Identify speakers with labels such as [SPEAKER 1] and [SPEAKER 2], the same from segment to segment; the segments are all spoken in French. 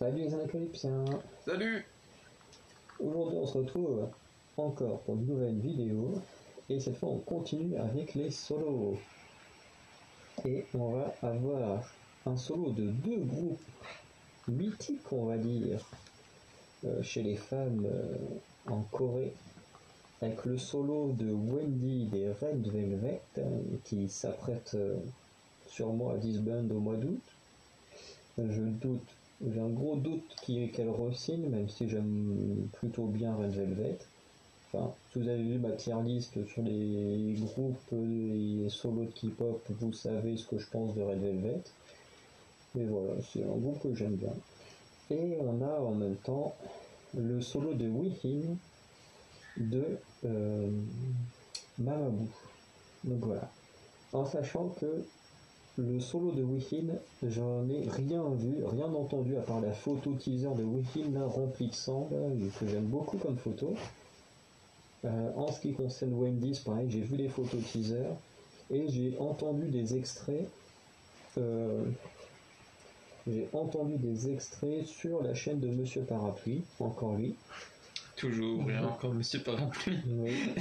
[SPEAKER 1] Salut les Apocalypsiens.
[SPEAKER 2] Salut.
[SPEAKER 1] Aujourd'hui on se retrouve encore pour une nouvelle vidéo et cette fois on continue avec les solos. Et on va avoir un solo de deux groupes mythiques on va dire chez les femmes en Corée, avec le solo de Wendy des Red Velvet qui s'apprête sûrement à disband au mois d'août. J'ai un gros doute qu'elle re-signe, même si j'aime plutôt bien Red Velvet. Enfin, si vous avez vu ma tier list sur les groupes et solos de K-pop, vous savez ce que je pense de Red Velvet. Mais voilà, c'est un groupe que j'aime bien. Et on a en même temps le solo de Weehin de Mamamoo. Donc voilà. En sachant que le solo de Weehin, j'en ai rien vu, rien entendu à part la photo teaser de Weehin là, remplie de sang, là, que j'aime beaucoup comme photo. En ce qui concerne Wendy's, pareil, j'ai vu les photos teaser et j'ai entendu des extraits. Sur la chaîne de Monsieur Parapluie, encore lui.
[SPEAKER 2] Toujours et encore Monsieur Parapluie.
[SPEAKER 1] Oui.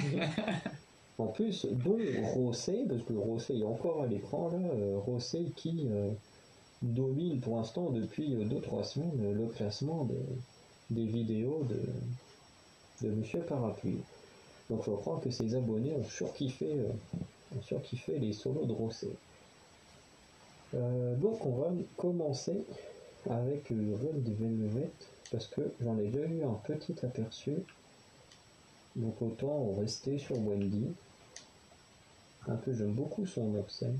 [SPEAKER 1] En plus, dont Rosé, parce que Rosé est encore à l'écran là, Rosé qui domine pour l'instant depuis 2-3 semaines le classement des vidéos de Monsieur Parapluie. Donc il faut croire que ses abonnés ont surkiffé les solos de Rosé. Donc on va commencer avec Red Velvet parce que j'en ai déjà eu un petit aperçu. Donc autant rester sur Wendy. Un peu, j'aime beaucoup son accent.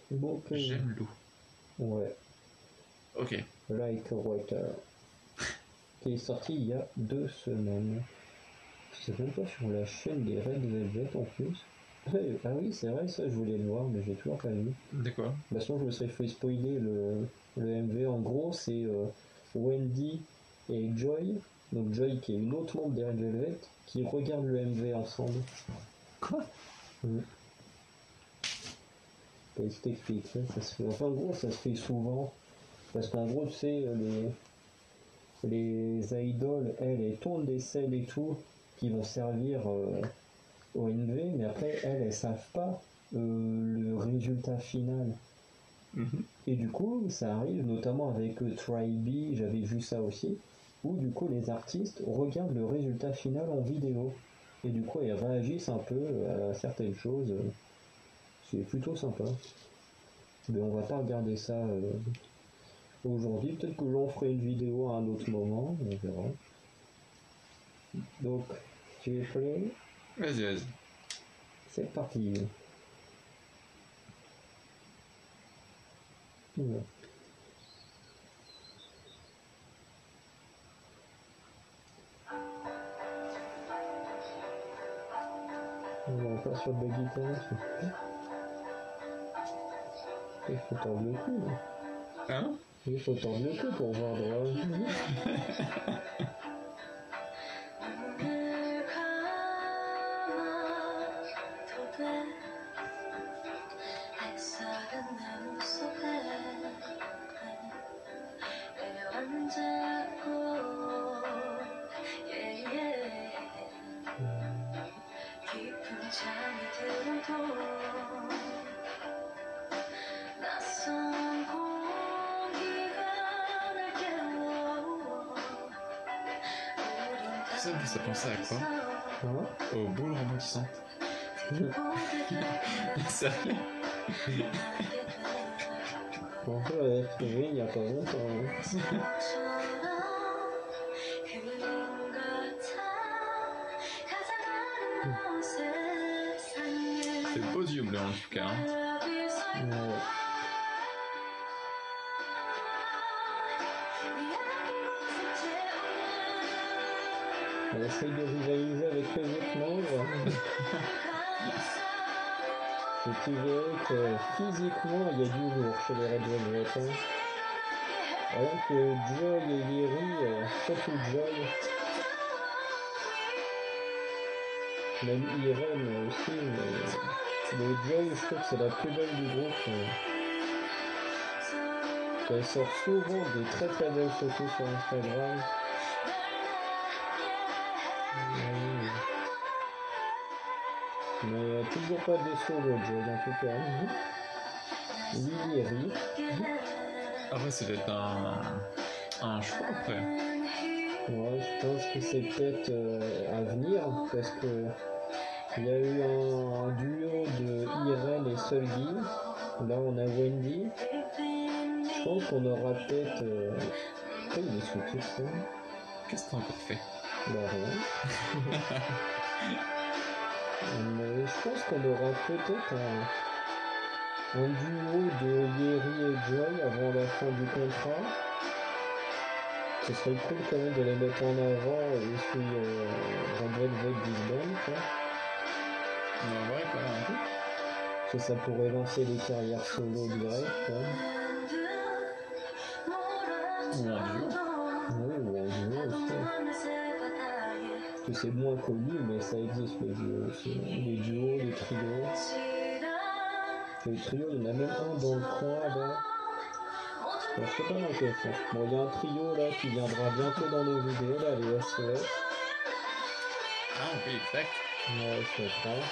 [SPEAKER 1] Donc,
[SPEAKER 2] j'aime l'eau.
[SPEAKER 1] Ouais.
[SPEAKER 2] Ok.
[SPEAKER 1] Like Water. Qui est sorti il y a 2 semaines. C'est même pas sur la chaîne des Red Velvet en plus. Ah oui, c'est vrai, ça je voulais le voir, mais j'ai toujours pas vu.
[SPEAKER 2] D'accord.
[SPEAKER 1] De toute façon, je me serais fait spoiler le MV. En gros, c'est Wendy et Joy, donc Joy qui est une autre membre des Red Velvet, qui regardent le MV ensemble.
[SPEAKER 2] Quoi?
[SPEAKER 1] Et je t'explique, ça se fait. Enfin, en gros, ça se fait souvent. Parce qu'en gros, tu sais, les idoles, elles tournent des scènes et tout, qui vont servir au MV, mais après, elles savent pas le résultat final. Et du coup, ça arrive notamment avec Tribe, j'avais vu ça aussi, où du coup les artistes regardent le résultat final en vidéo. Et du coup, ils réagissent un peu à certaines choses. C'est plutôt sympa. Mais on va pas regarder ça aujourd'hui. Peut-être que j'en ferai une vidéo à un autre moment, on verra. Donc, tu es prêt?
[SPEAKER 2] Vas-y.
[SPEAKER 1] C'est parti. Ouais. On passe sur de la guitare. Il faut tordre le cou.
[SPEAKER 2] Hein?
[SPEAKER 1] Il faut tordre le cou pour voir droit.
[SPEAKER 2] Ça pensait à quoi? Aux boules rebondissantes. Sérieux?
[SPEAKER 1] En fait, on l'a trouvé il y a pas longtemps.
[SPEAKER 2] C'est beaux yeux bleus en tout cas.
[SPEAKER 1] Ouais. Elle essaye de rivaliser avec les autres membres. Et tu verrais que physiquement il y a du lourd chez les Red Velvet. Alors que Joy et Yeri, surtout Joy, Même Irene aussi, mais Joy, je trouve que c'est la plus belle du groupe. Elle sort souvent des très très belles photos sur Instagram. Mais toujours pas de solo Joy en tout cas. Lily rit.
[SPEAKER 2] Après, c'est peut-être un choix après.
[SPEAKER 1] Ouais, je pense que c'est peut-être à venir parce que il y a eu un duo de Irene et Solgi. Là, on a Wendy. Je pense qu'on aura peut-être. Pourquoi il est sous-titré?
[SPEAKER 2] Qu'est-ce que t'as encore fait?
[SPEAKER 1] Bah rien. Mais je pense qu'on aura peut-être un duo de Yeri et Joy avant la fin du contrat. Ce serait cool quand même de les mettre en avant et sur Red Velvet Disband, quoi.
[SPEAKER 2] Ouais, quand même un peu.
[SPEAKER 1] Parce que ça pourrait lancer des carrières solo direct, quoi.
[SPEAKER 2] Ou en duo.
[SPEAKER 1] Oui, ou en duo aussi. Parce que c'est moins connu, mais ça existe les duos aussi. Les duos, les trios. Les trios, il y en a même un dans le coin là. Alors, je sais pas dans quel sens. Bon, il y a un trio là qui viendra bientôt dans nos vidéos, là, les SOS.
[SPEAKER 2] Ah oui, exact.
[SPEAKER 1] Ouais, je comprends.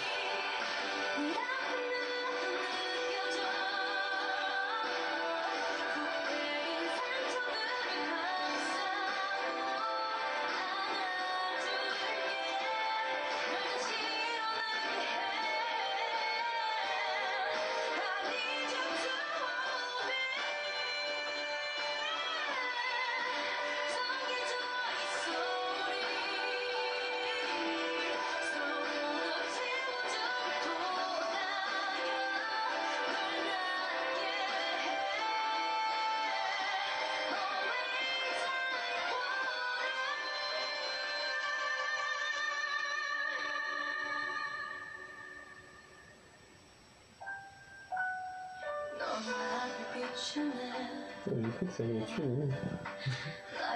[SPEAKER 1] J'ai cru que ça allait être une.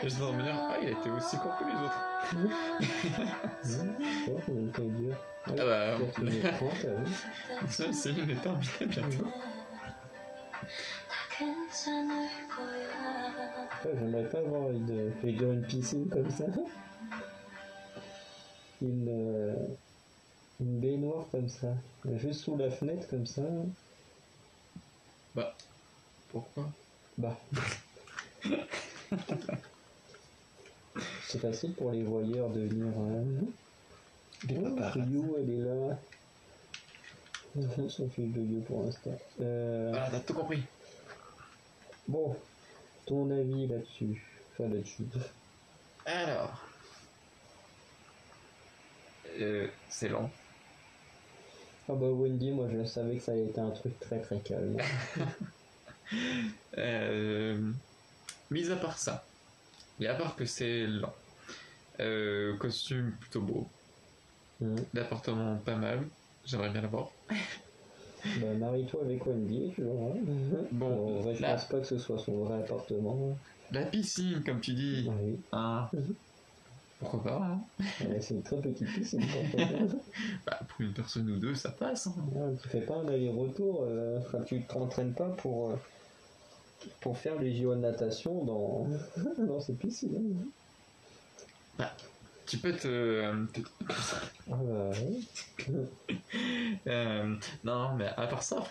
[SPEAKER 2] Et je dois me dire, ah, il a été aussi court que les autres.
[SPEAKER 1] Je vois qu'on est taille dur.
[SPEAKER 2] Ah bah, ça, c'est une est terminée bientôt.
[SPEAKER 1] J'aimerais pas avoir une piscine comme ça. Une baignoire comme ça. Juste sous la fenêtre comme ça.
[SPEAKER 2] Bah, pourquoi?
[SPEAKER 1] Bah. C'est facile pour les voyeurs de venir. Ryu, elle est là. Son fils de lieu pour l'instant.
[SPEAKER 2] Ah, t'as tout compris.
[SPEAKER 1] Bon, ton avis là-dessus. Enfin, là-dessus.
[SPEAKER 2] Alors. C'est long.
[SPEAKER 1] Ah bah Wendy, moi je savais que ça allait être un truc très très calme.
[SPEAKER 2] Mis à part ça, et à part que c'est lent, costume plutôt beau, l'appartement pas mal, j'aimerais bien l'avoir.
[SPEAKER 1] Bah marie-toi avec Wendy, tu vois. Bon, en vrai, je pense pas que ce soit son vrai appartement.
[SPEAKER 2] La piscine, comme tu dis.
[SPEAKER 1] Oui.
[SPEAKER 2] Hein. Pourquoi pas, hein.
[SPEAKER 1] Ouais, c'est une très petite piscine.
[SPEAKER 2] Bah, pour une personne ou deux, ça passe. Hein.
[SPEAKER 1] Ouais, tu fais pas un aller-retour, tu t'entraînes pas pour faire les JO de natation dans cette piscine.
[SPEAKER 2] Bah, tu peux te...
[SPEAKER 1] Ah bah oui.
[SPEAKER 2] Non, mais à part ça,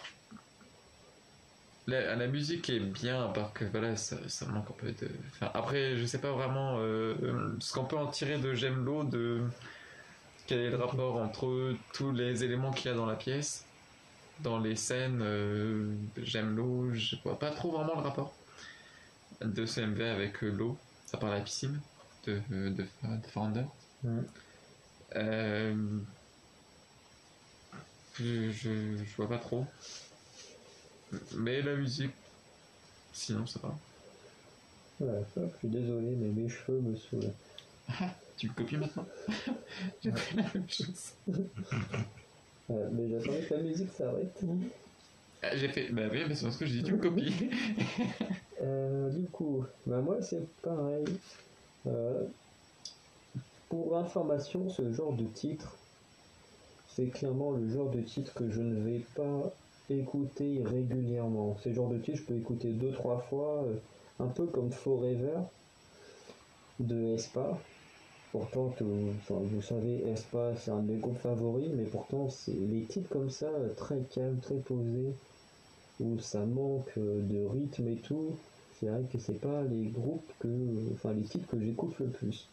[SPEAKER 2] la musique est bien, à part que voilà, ça manque un peu de... Enfin, après, je sais pas vraiment ce qu'on peut en tirer de J'aime l'eau, de quel est le rapport entre tous les éléments qu'il y a dans la pièce, dans les scènes, J'aime l'eau, je vois pas trop vraiment le rapport de ce MV avec l'eau, à part la piscine de Founder. Je vois pas trop. Mais la musique, sinon ça va.
[SPEAKER 1] Ouais, je suis désolé, mais mes cheveux me saoulent.
[SPEAKER 2] Tu me copies maintenant? J'ai fait la même chose.
[SPEAKER 1] Ouais, mais j'attendais que la musique s'arrête.
[SPEAKER 2] J'ai fait, bah oui, mais c'est parce que j'ai dit tu me copies.
[SPEAKER 1] Du coup, bah moi c'est pareil. Pour information, ce genre de titre, c'est clairement le genre de titre que je ne vais pas écouter régulièrement. C'est le genre de titre que je peux écouter 2-3 fois, un peu comme Forever de Aespa. Pourtant, vous savez, Aespa c'est un de mes groupes favoris, mais pourtant, c'est les titres comme ça, très calmes, très posés, où ça manque de rythme et tout. C'est vrai que c'est pas les groupes les titres que j'écoute le plus.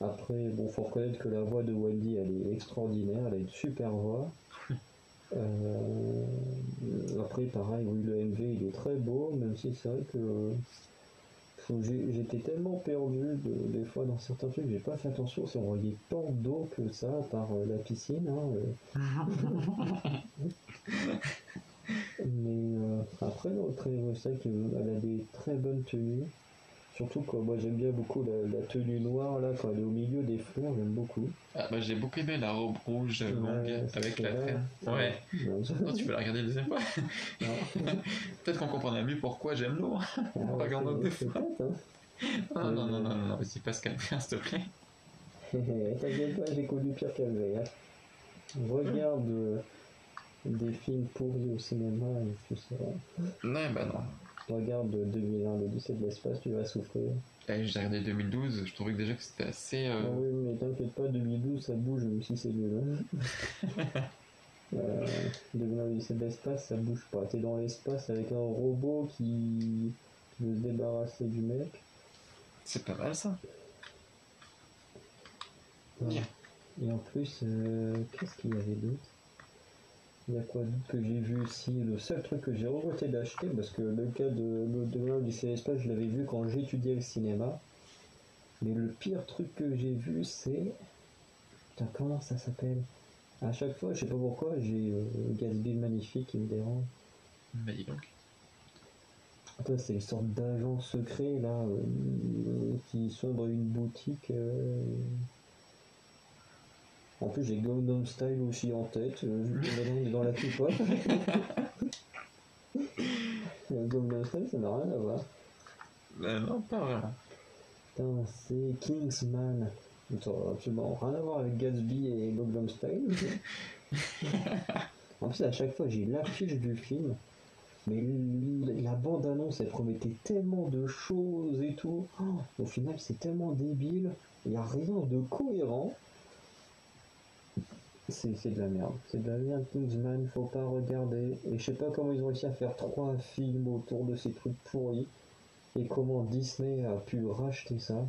[SPEAKER 1] Après, bon, faut reconnaître que la voix de Wendy, elle est extraordinaire, elle a une super voix. Après, pareil, oui, le MV, il est très beau, même si c'est vrai que j'étais tellement perdu des fois dans certains trucs, j'ai pas fait attention si on voyait tant d'eau que ça par la piscine. Mais après, non, c'est vrai qu'elle a des très bonnes tenues. Surtout que moi j'aime bien beaucoup la tenue noire là quand elle est au milieu des fleurs, j'aime beaucoup.
[SPEAKER 2] Ah bah j'ai beaucoup aimé la robe rouge longue avec la traîne. Ouais. Toi tu peux la regarder la deuxième fois. Peut-être qu'on comprendra mieux pourquoi j'aime l'eau. On regarde deux fois. Non, non, vas-y, pas se calmer, s'il te plaît.
[SPEAKER 1] T'inquiète pas, j'ai connu pire qu'elle. Regarde des films pourris au cinéma et tu sauras.
[SPEAKER 2] Non, bah non.
[SPEAKER 1] Regarde 2001, l'Odyssée de l'espace, tu vas souffrir.
[SPEAKER 2] J'ai regardé 2012, je trouvais que déjà que c'était assez...
[SPEAKER 1] Ah oui, mais t'inquiète pas, 2012 ça bouge, même si c'est nul. 2001, l'Odyssée de l'espace, ça bouge pas. T'es dans l'espace avec un robot qui veut se débarrasser du mec.
[SPEAKER 2] C'est pas mal ça.
[SPEAKER 1] Ouais. Et en plus, qu'est-ce qu'il y avait d'autre? Il y a quoi d'autre que j'ai vu ici? Le seul truc que j'ai regretté d'acheter, parce que le cas de l'Odyssée de l'espace, je l'avais vu quand j'étudiais le cinéma. Mais le pire truc que j'ai vu, c'est... Putain, comment ça s'appelle? À chaque fois, je sais pas pourquoi, j'ai Gatsby le Magnifique qui me dérange.
[SPEAKER 2] Bah dis donc.
[SPEAKER 1] Toi, c'est une sorte d'agent secret, là, qui sombre une boutique... En plus, j'ai Gangnam Style aussi en tête, vu que on est dans la K-pop. Gangnam Style, ça n'a rien à voir.
[SPEAKER 2] Non, pas vraiment.
[SPEAKER 1] Putain, c'est Kingsman. Ça n'a absolument rien à voir avec Gatsby et Gangnam Style. En plus, à chaque fois, j'ai l'affiche du film. Mais la bande-annonce, elle promettait tellement de choses et tout. Au final, c'est tellement débile. Il n'y a rien de cohérent. C'est de la merde. C'est de la merde, Kingsman, faut pas regarder. Et je sais pas comment ils ont réussi à faire 3 films autour de ces trucs pourris. Et comment Disney a pu racheter ça.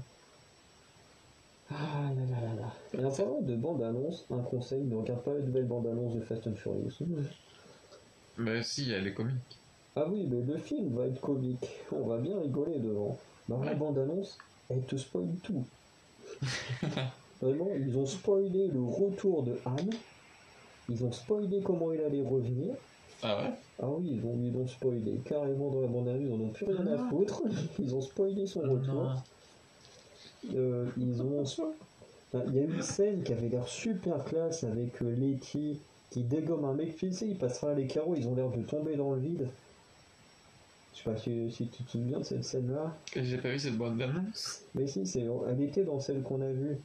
[SPEAKER 1] Ah là là là là. Et en parlant de bande-annonce, un conseil, ne regarde pas la nouvelle bande-annonce de Fast and Furious.
[SPEAKER 2] Bah si, elle est comique.
[SPEAKER 1] Ah oui, mais le film va être comique. On va bien rigoler devant. Dans la bande-annonce, elle te spoil tout. Vraiment, ils ont spoilé le retour de Han. Ils ont spoilé comment il allait revenir.
[SPEAKER 2] Ah ouais?
[SPEAKER 1] Ah oui, ils ont spoilé. Carrément dans la bande-annonce, ils en ont plus rien à foutre. Ils ont spoilé son retour. Ils ont... Enfin, il y a eu une scène qui avait l'air super classe avec Letty qui dégomme un mec. Tu sais, il passera les carreaux, ils ont l'air de tomber dans le vide. Je sais pas si tu te souviens de cette scène-là.
[SPEAKER 2] J'ai pas vu cette bande-annonce.
[SPEAKER 1] Mais si, elle était dans celle qu'on a vue.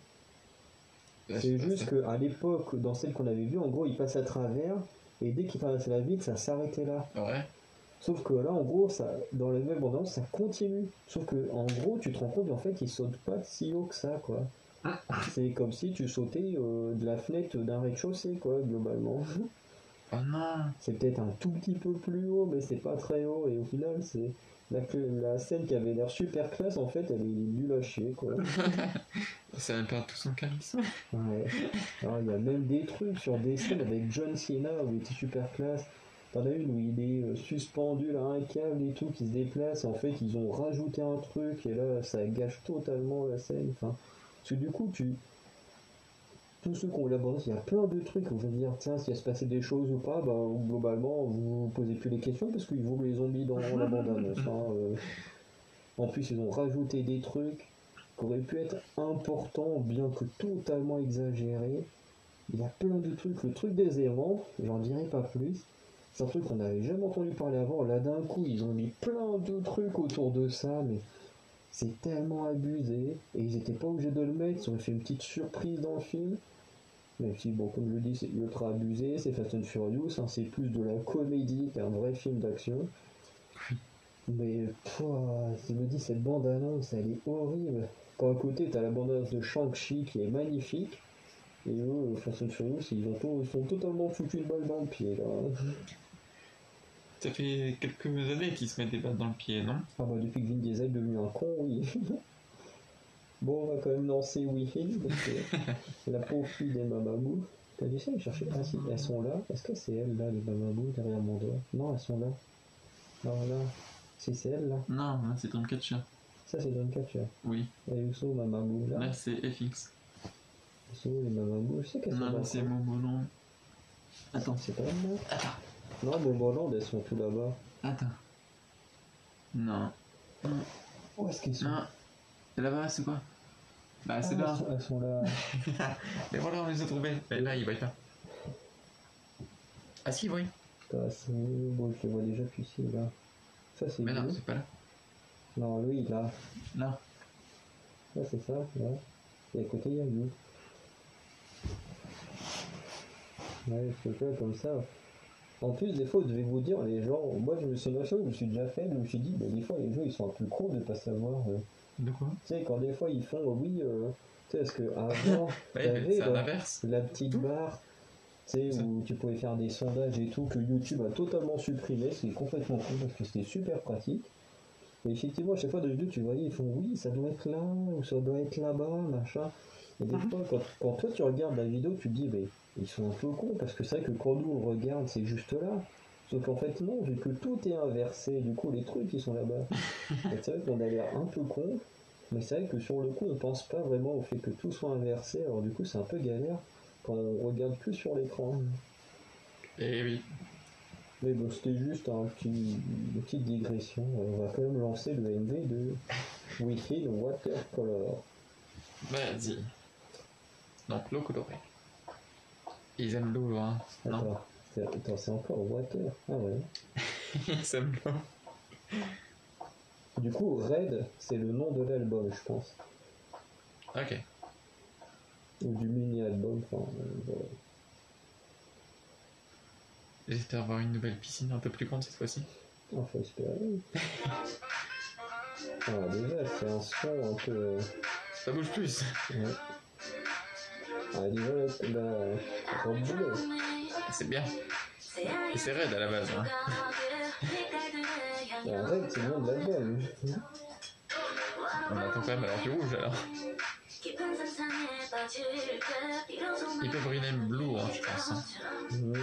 [SPEAKER 1] C'est juste qu'à l'époque, dans celle qu'on avait vue, en gros, il passe à travers, et dès qu'il traversait la ville, ça s'arrêtait là.
[SPEAKER 2] Ouais.
[SPEAKER 1] Sauf que là, en gros, dans la nouvelle bande-annonce, ça continue. Sauf que, en gros, tu te rends compte qu'en fait, il saute pas si haut que ça, quoi. C'est comme si tu sautais de la fenêtre d'un rez-de-chaussée, quoi, globalement.
[SPEAKER 2] Oh non.
[SPEAKER 1] C'est peut-être un tout petit peu plus haut, mais c'est pas très haut, et au final, c'est... La scène qui avait l'air super classe, en fait, elle est nulle à chier, quoi.
[SPEAKER 2] Ça perd tout son charisme.
[SPEAKER 1] Ouais. Alors, il y a même des trucs sur des scènes avec John Cena où il était super classe. T'en as une où il est suspendu là, un câble et tout qui se déplace. En fait, ils ont rajouté un truc et là, ça gâche totalement la scène. Enfin, parce que du coup, tous ceux qui ont l'abondance, il y a plein de trucs où vous allez dire, tiens, s'il va se passer des choses ou pas, bah, globalement, vous posez plus les questions parce qu'ils vous les ont mis dans la bande-annonce. En plus, ils ont rajouté des trucs qui auraient pu être importants, bien que totalement exagérés. Il y a plein de trucs. Le truc des aimants, j'en dirai pas plus. C'est un truc qu'on n'avait jamais entendu parler avant. Là, d'un coup, ils ont mis plein de trucs autour de ça, mais c'est tellement abusé. Et ils étaient pas obligés de le mettre. Ils ont fait une petite surprise dans le film. Même si, bon, comme je le dis, c'est ultra abusé, c'est Fast and Furious, hein, c'est plus de la comédie qu'un vrai film d'action. Mais, je me dis, cette bande-annonce, elle est horrible. Quand à côté, t'as la bande-annonce de Shang-Chi qui est magnifique, et eux, Fast and Furious, ils sont totalement foutus une balle dans le pied, là.
[SPEAKER 2] Ça fait quelques années qu'ils se mettent des balles dans le pied, non?
[SPEAKER 1] Ah bah, depuis que Vin Diesel est devenu un con, oui. Bon, on va quand même lancer Wi-Fi, parce que la pauvre fille des Mamamou. T'as dû essayer de chercher. Ah si, elles sont là. Est-ce que c'est elles là, les Mamamou, derrière mon doigt? Non, elles sont là. Non, là. Si, c'est elles là.
[SPEAKER 2] Non, là c'est Dreamcatcher.
[SPEAKER 1] Ça, c'est Dreamcatcher.
[SPEAKER 2] Oui.
[SPEAKER 1] Et où sont Mamamou là?
[SPEAKER 2] Là c'est FX.
[SPEAKER 1] Où sont les Mamamou? Je sais qu'elles sont là.
[SPEAKER 2] Non, c'est Momoland.
[SPEAKER 1] Attends, c'est pas elles là?
[SPEAKER 2] Attends.
[SPEAKER 1] Non, Momoland, elles sont tout là-bas.
[SPEAKER 2] Attends. Non.
[SPEAKER 1] Où est-ce qu'elles sont?
[SPEAKER 2] Non. Là-bas, c'est quoi? Bah, c'est là.
[SPEAKER 1] Elles sont là.
[SPEAKER 2] Mais voilà, on les a trouvés. Mais là, il va être là. Ah si, oui.
[SPEAKER 1] Bon, je les vois déjà plus ici, là. Ça, c'est
[SPEAKER 2] Mais non,
[SPEAKER 1] lui.
[SPEAKER 2] c'est pas là.
[SPEAKER 1] Non, lui, là.
[SPEAKER 2] Là.
[SPEAKER 1] Là, c'est ça, là. Et à côté, il y a lui. Ouais, je fais pas comme ça. En plus, des fois, je devais vous dire, les gens, moi, c'est une chose que je me suis déjà fait, je me suis dit, bah, des fois, les gens, ils sont un peu cons de pas savoir.
[SPEAKER 2] De quoi?
[SPEAKER 1] Tu sais, quand des fois, ils font, oui, tu sais, parce qu'avant,
[SPEAKER 2] c'est à l'inverse.
[SPEAKER 1] la petite barre, tu sais, où tu pouvais faire des sondages et tout, que YouTube a totalement supprimé, c'est complètement con, parce que c'était super pratique. Et effectivement, à chaque fois, de vidéo, tu voyais, ils font, oui, ça doit être là, ou ça doit être là-bas, machin. Et des fois, quand toi, tu regardes la vidéo, tu te dis, mais ils sont un peu cons, parce que c'est vrai que quand nous, on regarde, c'est juste là. Sauf qu'en fait, non, vu que tout est inversé, du coup, les trucs, ils sont là-bas. Et c'est vrai qu'on a l'air un peu con, mais c'est vrai que sur le coup, on pense pas vraiment au fait que tout soit inversé, alors du coup, c'est un peu galère quand on regarde plus sur l'écran.
[SPEAKER 2] Eh oui.
[SPEAKER 1] Mais bon, c'était juste une petite digression. On va quand même lancer le MV de Within Watercolor.
[SPEAKER 2] Vas-y. Donc, l'eau colorée. Ils aiment l'eau, hein. Non.
[SPEAKER 1] Attends, c'est encore Water. Ah ouais.
[SPEAKER 2] Ils aiment l'eau.
[SPEAKER 1] Du coup, Red, c'est le nom de l'album, je pense.
[SPEAKER 2] Ok.
[SPEAKER 1] Ou du mini-album, enfin, voilà.
[SPEAKER 2] J'espère avoir une nouvelle piscine un peu plus grande cette fois-ci.
[SPEAKER 1] Ah, faut espérer. Ah, déjà, c'est un son un peu...
[SPEAKER 2] Ça bouge plus.
[SPEAKER 1] Ouais. Ah, déjà, là, Red Bull.
[SPEAKER 2] C'est bien. Et c'est raide à la base, hein.
[SPEAKER 1] Ah, Red, c'est le nom de l'album.
[SPEAKER 2] On attend quand même alors du rouge, alors. Ils peuvent rename Blue, hein, je pense. Hein.
[SPEAKER 1] Mmh.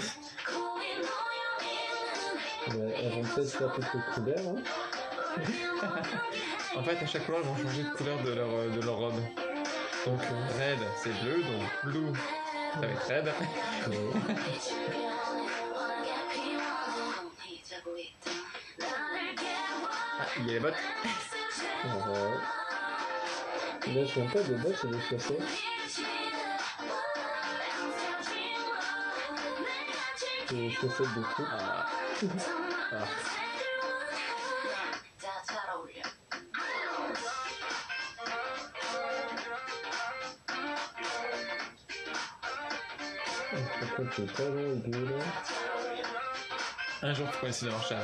[SPEAKER 1] Ouais, elles vont peut-être faire toutes les couleurs. Hein.
[SPEAKER 2] En fait, à chaque couleur, ils vont changer de couleur de leur robe. Donc, red, c'est bleu, donc blue, ça va être red. Ah, il y a les bottes.
[SPEAKER 1] Ouais. Là, je ne pas de bottes, c'est des chaussettes. C'est des chaussettes de foot.
[SPEAKER 2] Ah. Ah.
[SPEAKER 1] Pourquoi tu es pas long et bleu là?
[SPEAKER 2] Un jour, tu pourrais essayer de marcher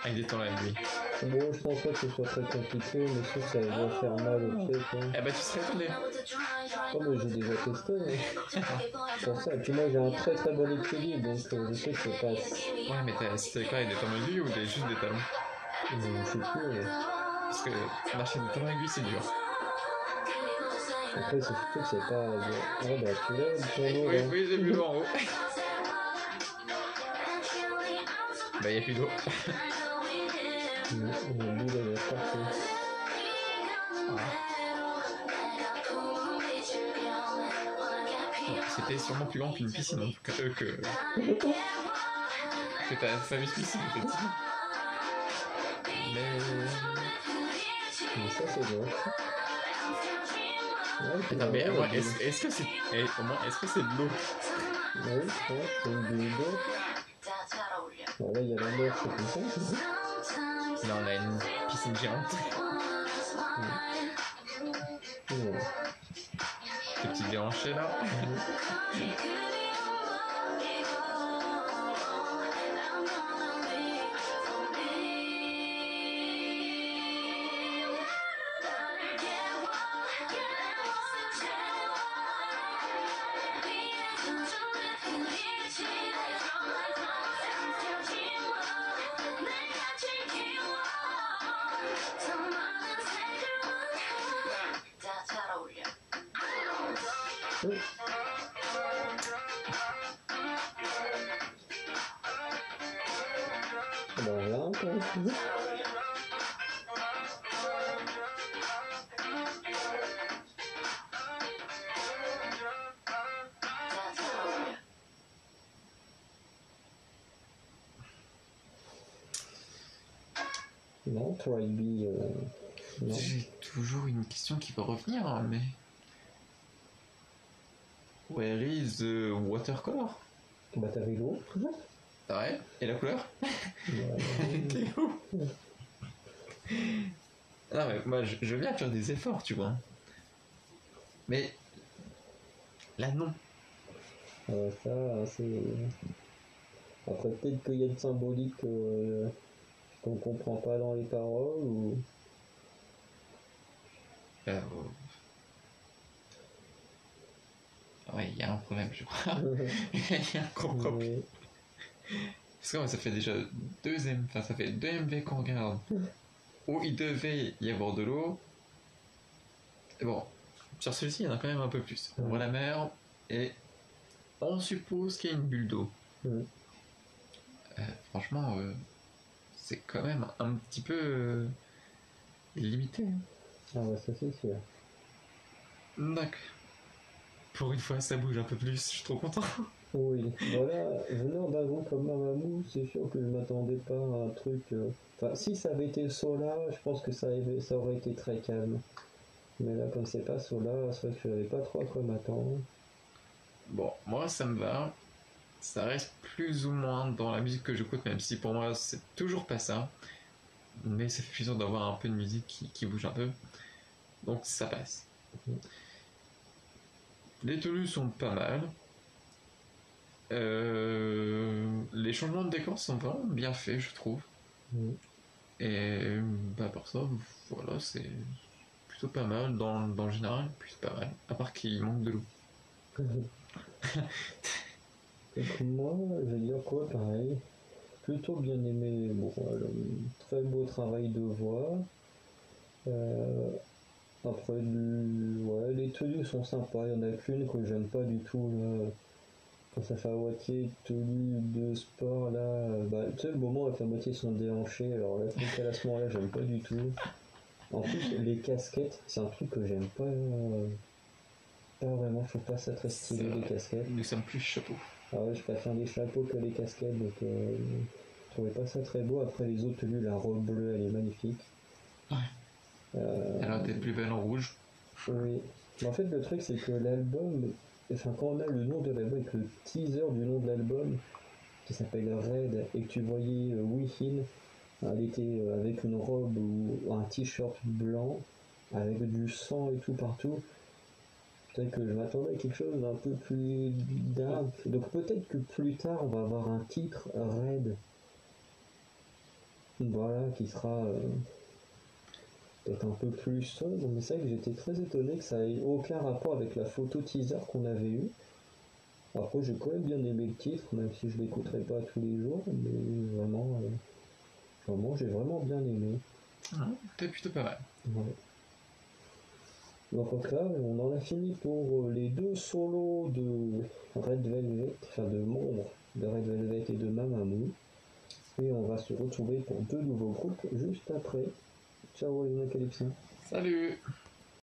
[SPEAKER 2] avec des temps là, lui.
[SPEAKER 1] Bon, je pense pas que ce soit très compliqué, mais je trouve que ça va faire mal au pied.
[SPEAKER 2] Eh bah, tu serais étonné.
[SPEAKER 1] Oh, mais j'ai déjà testé. Pour ça, et puis moi j'ai un très très bon équilibre, donc je sais que c'est pas.
[SPEAKER 2] Ouais, mais c'était quoi, avec des talons aiguilles ou juste des talons?
[SPEAKER 1] Je sais plus.
[SPEAKER 2] Parce que marcher des talons aiguilles, c'est dur.
[SPEAKER 1] Après, c'est surtout que c'est pas. Oh bah tu l'as, le tonneau là.
[SPEAKER 2] Oui, j'ai vu en haut. Bah, y'a plus d'eau.
[SPEAKER 1] Non, on a mis la partout.
[SPEAKER 2] C'était sûrement plus grand qu'une piscine, en tout cas, que ta fameuse piscine, effectivement.
[SPEAKER 1] Mais ça, c'est bon. Ouais,
[SPEAKER 2] attends, mais moi, est-ce que c'est... au moins, est-ce que c'est de l'eau?
[SPEAKER 1] Oui, ouais, c'est une d'eau. Bon, là, il y a la mer, c'est comme ça.
[SPEAKER 2] Là, on a une piscine géante.
[SPEAKER 1] Ouais.
[SPEAKER 2] les petits déhanchés là.
[SPEAKER 1] Non, Try B, non.
[SPEAKER 2] J'ai toujours une question qui va revenir, hein, mais... Where is the watercolor?
[SPEAKER 1] Bah t'avais l'eau.
[SPEAKER 2] Ouais, et la couleur? T'es où? Non mais moi je veux bien faire des efforts, tu vois. Mais... Là non.
[SPEAKER 1] Ça, c'est... Après peut-être qu'il y a de symbolique qu'on comprend pas dans les paroles, ou...
[SPEAKER 2] Ouais, il y a un problème, je crois. Il y a un gros problème. Parce que ça fait déjà ça fait 2 MV qu'on regarde où il devait y avoir de l'eau. Et bon, sur celui-ci, il y en a quand même un peu plus. On voit la mer et on suppose qu'il y a une bulle d'eau. Franchement, c'est quand même un petit peu limité.
[SPEAKER 1] Ah ouais, ça c'est sûr.
[SPEAKER 2] D'accord. Pour une fois, ça bouge un peu plus, je suis trop content.
[SPEAKER 1] Oui, voilà, venant d'un groupe comme Mamamoo, c'est sûr que je m'attendais pas à un truc... Enfin, si ça avait été Sola, je pense que ça aurait été très calme. Mais là, comme c'est pas Sola, c'est vrai que je savais pas trop à quoi m'attendre.
[SPEAKER 2] Bon, moi ça me va. Ça reste plus ou moins dans la musique que j'écoute, même si pour moi c'est toujours pas ça. Mais ça fait plaisir d'avoir un peu de musique qui bouge un peu. Donc ça passe. Les tenues sont pas mal. Les changements de décor sont vraiment bien faits, je trouve. Et bah pour ça, voilà, c'est plutôt pas mal dans le général, plus pas mal. À part qu'il manque de l'eau.
[SPEAKER 1] Donc moi, je vais dire quoi, pareil. Plutôt bien aimé, bon, très beau travail de voix. Après, ouais, les tenues sont sympas. Il y en a qu'une que j'aime pas du tout, là. Quand ça fait à moitié tenue de sport, là, bah, tu sais, le moment où elle fait à moitié son déhanché, alors là, à ce moment-là, j'aime pas du tout. En plus, les casquettes, c'est un truc que j'aime pas, pas vraiment, je trouve pas ça très stylé, les casquettes.
[SPEAKER 2] Nous sommes plus chapeaux.
[SPEAKER 1] Ah ouais, je préfère les chapeaux que les casquettes, donc je trouvais pas ça très beau. Après, les autres tenues, la robe bleue, elle est magnifique.
[SPEAKER 2] Ouais. Elle a peut-être plus belle en rouge.
[SPEAKER 1] Oui. Mais en fait, le truc, c'est que l'album, enfin, quand on a le nom de l'album, avec le teaser du nom de l'album, qui s'appelle Red, et que tu voyais Wihin, elle était avec une robe ou un t-shirt blanc, avec du sang et tout partout. Peut-être que je m'attendais à quelque chose d'un peu plus dark. Donc peut-être que plus tard, on va avoir un titre Red. Voilà, qui sera peut-être un peu plus sombre, mais c'est vrai que j'étais très étonné que ça ait aucun rapport avec la photo teaser qu'on avait eue. Après, j'ai quand même bien aimé le titre, même si je l'écouterai pas tous les jours, mais vraiment, j'ai vraiment bien aimé.
[SPEAKER 2] C'était plutôt pas mal.
[SPEAKER 1] Ouais. Donc en tout cas, on en a fini pour les 2 solos de Red Velvet, enfin de membres de Red Velvet et de Mamamoo. Et on va se retrouver pour 2 nouveaux groupes juste après. Ciao les Calypsins.
[SPEAKER 2] Salut!